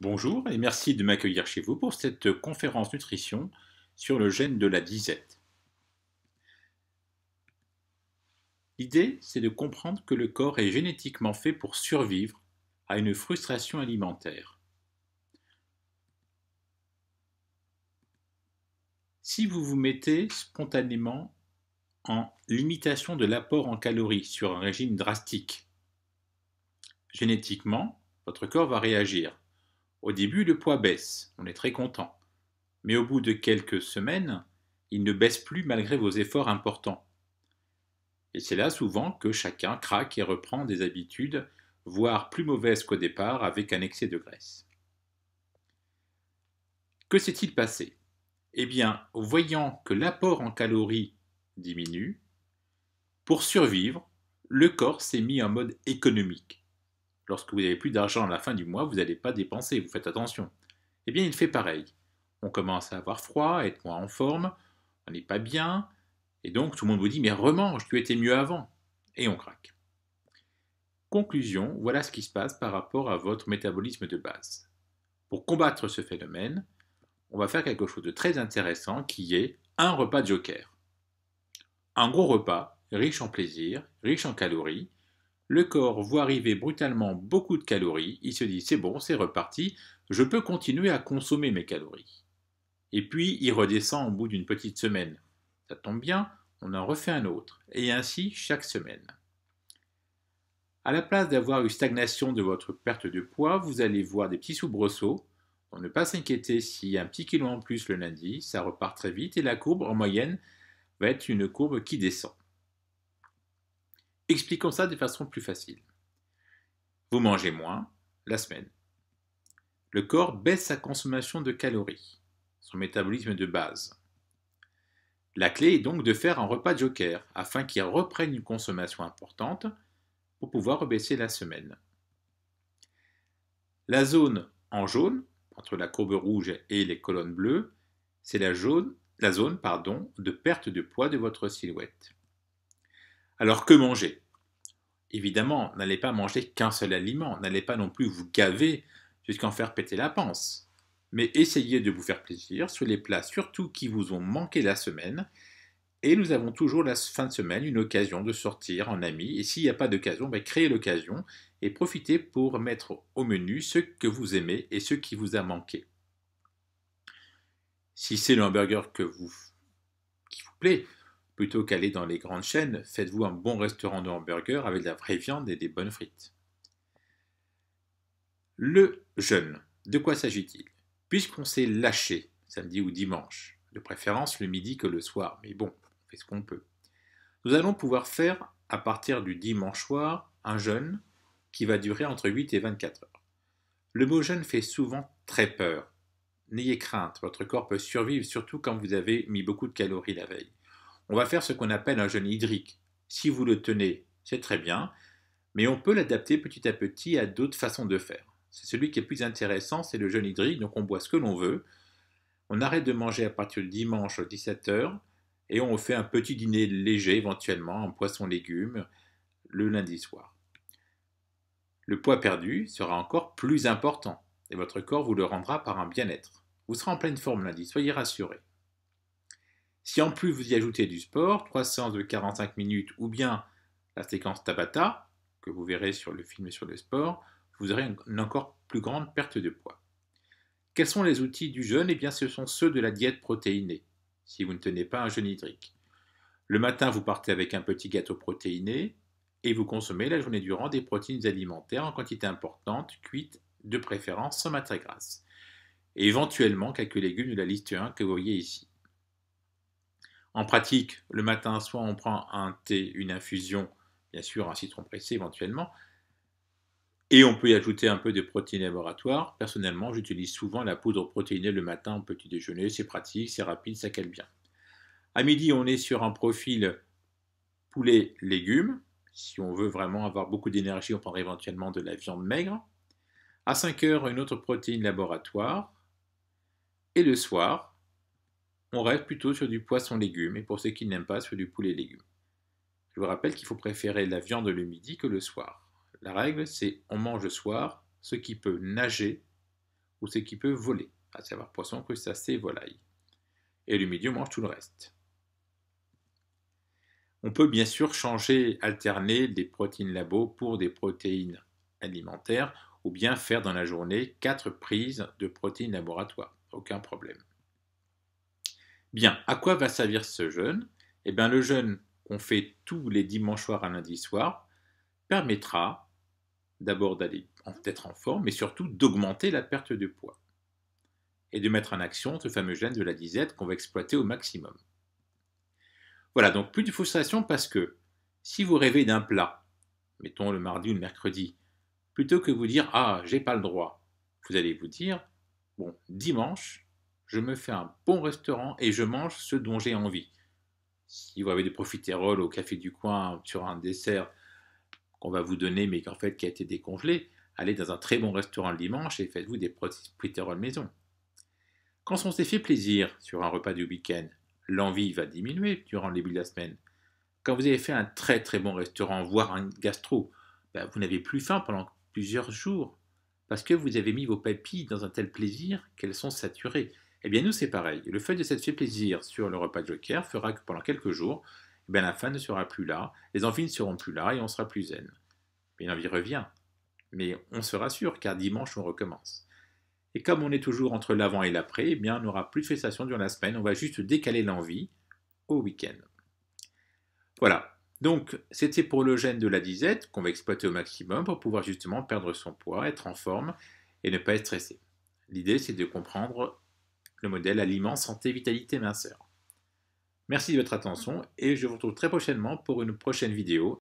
Bonjour et merci de m'accueillir chez vous pour cette conférence nutrition sur le gène de la disette. L'idée, c'est de comprendre que le corps est génétiquement fait pour survivre à une frustration alimentaire. Si vous vous mettez spontanément en limitation de l'apport en calories sur un régime drastique, génétiquement, votre corps va réagir. Au début, le poids baisse, on est très content. Mais au bout de quelques semaines, il ne baisse plus malgré vos efforts importants. Et c'est là souvent que chacun craque et reprend des habitudes, voire plus mauvaises qu'au départ, avec un excès de graisse. Que s'est-il passé? Eh bien, voyant que l'apport en calories diminue, pour survivre, le corps s'est mis en mode économique. Lorsque vous n'avez plus d'argent à la fin du mois, vous n'allez pas dépenser, vous faites attention. Eh bien, il fait pareil. On commence à avoir froid, à être moins en forme, on n'est pas bien, et donc tout le monde vous dit mais remange, tu étais mieux avant. Et on craque. Conclusion, voilà ce qui se passe par rapport à votre métabolisme de base. Pour combattre ce phénomène, on va faire quelque chose de très intéressant qui est un repas joker. Un gros repas, riche en plaisir, riche en calories. Le corps voit arriver brutalement beaucoup de calories, il se dit c'est bon, c'est reparti, je peux continuer à consommer mes calories. Et puis il redescend au bout d'une petite semaine. Ça tombe bien, on en refait un autre, et ainsi chaque semaine. À la place d'avoir une stagnation de votre perte de poids, vous allez voir des petits soubresauts. Pour ne pas s'inquiéter s'il y a un petit kilo en plus le lundi, ça repart très vite et la courbe en moyenne va être une courbe qui descend. Expliquons ça de façon plus facile. Vous mangez moins la semaine. Le corps baisse sa consommation de calories, son métabolisme de base. La clé est donc de faire un repas joker afin qu'il reprenne une consommation importante pour pouvoir rebaisser la semaine. La zone en jaune, entre la courbe rouge et les colonnes bleues, c'est la zone de perte de poids de votre silhouette. Alors que manger? Évidemment, n'allez pas manger qu'un seul aliment, n'allez pas non plus vous gaver jusqu'à en faire péter la panse. Mais essayez de vous faire plaisir sur les plats surtout qui vous ont manqué la semaine. Et nous avons toujours la fin de semaine une occasion de sortir en amis. Et s'il n'y a pas d'occasion, créez l'occasion et profitez pour mettre au menu ce que vous aimez et ce qui vous a manqué. Si c'est le hamburger qui vous plaît, plutôt qu'aller dans les grandes chaînes, faites-vous un bon restaurant de hamburger avec de la vraie viande et des bonnes frites. Le jeûne, de quoi s'agit-il? Puisqu'on s'est lâché samedi ou dimanche, de préférence le midi que le soir, mais bon, on fait ce qu'on peut. Nous allons pouvoir faire, à partir du dimanche soir, un jeûne qui va durer entre 8 et 24 heures. Le mot jeûne fait souvent très peur. N'ayez crainte, votre corps peut survivre surtout quand vous avez mis beaucoup de calories la veille. On va faire ce qu'on appelle un jeûne hydrique. Si vous le tenez, c'est très bien, mais on peut l'adapter petit à petit à d'autres façons de faire. C'est celui qui est le plus intéressant, c'est le jeûne hydrique, donc on boit ce que l'on veut. On arrête de manger à partir du dimanche à 17 heures et on fait un petit dîner léger éventuellement, un poisson-légumes, le lundi soir. Le poids perdu sera encore plus important et votre corps vous le rendra par un bien-être. Vous serez en pleine forme lundi, soyez rassurés. Si en plus vous y ajoutez du sport, 3 séances de 45 minutes ou bien la séquence Tabata, que vous verrez sur le film sur le sport, vous aurez une encore plus grande perte de poids. Quels sont les outils du jeûne? Eh bien, ce sont ceux de la diète protéinée, si vous ne tenez pas un jeûne hydrique. Le matin, vous partez avec un petit gâteau protéiné et vous consommez la journée durant des protéines alimentaires en quantité importante, cuites de préférence sans matière grasse. Et éventuellement quelques légumes de la liste 1 que vous voyez ici. En pratique, le matin, soit on prend un thé, une infusion, bien sûr un citron pressé éventuellement, et on peut y ajouter un peu de protéines laboratoires. Personnellement, j'utilise souvent la poudre protéinée le matin au petit déjeuner, c'est pratique, c'est rapide, ça cale bien. À midi, on est sur un profil poulet-légumes. Si on veut vraiment avoir beaucoup d'énergie, on prendra éventuellement de la viande maigre. À 5 heures, une autre protéine laboratoire. Et le soir, on reste plutôt sur du poisson-légumes, et pour ceux qui n'aiment pas, sur du poulet-légumes. Je vous rappelle qu'il faut préférer la viande le midi que le soir. La règle, c'est on mange le soir ce qui peut nager ou ce qui peut voler, à savoir poisson, crustacés, volailles. Et le milieu mange tout le reste. On peut bien sûr changer, alterner des protéines labo pour des protéines alimentaires ou bien faire dans la journée 4 prises de protéines laboratoires. Aucun problème. Bien, à quoi va servir ce jeûne? Eh bien, le jeûne qu'on fait tous les dimanches soirs à lundi soir permettra d'abord d'être en forme, mais surtout d'augmenter la perte de poids et de mettre en action ce fameux gène de la disette qu'on va exploiter au maximum. Voilà, donc plus de frustration parce que si vous rêvez d'un plat, mettons le mardi ou le mercredi, plutôt que vous dire «Ah, j'ai pas le droit», vous allez vous dire «Bon, dimanche, je me fais un bon restaurant et je mange ce dont j'ai envie». Si vous avez des profiteroles au café du coin sur un dessert qu'on va vous donner mais qu'en fait qui a été décongelé, allez dans un très bon restaurant le dimanche et faites-vous des profiteroles maison. Quand on s'est fait plaisir sur un repas du week-end, l'envie va diminuer durant le début de la semaine. Quand vous avez fait un très très bon restaurant, voire un gastro, vous n'avez plus faim pendant plusieurs jours, parce que vous avez mis vos papilles dans un tel plaisir qu'elles sont saturées. Eh bien nous c'est pareil, le fait de s'être fait plaisir sur le repas de Joker fera que pendant quelques jours, la faim ne sera plus là, les envies ne seront plus là et on sera plus zen. Mais l'envie revient, mais on se rassure car dimanche on recommence. Et comme on est toujours entre l'avant et l'après, on n'aura plus de frustration durant la semaine, on va juste décaler l'envie au week-end. Voilà, donc c'était pour le gène de la disette qu'on va exploiter au maximum pour pouvoir justement perdre son poids, être en forme et ne pas être stressé. L'idée c'est de comprendre le modèle aliment, santé, vitalité, minceur. Merci de votre attention et je vous retrouve très prochainement pour une prochaine vidéo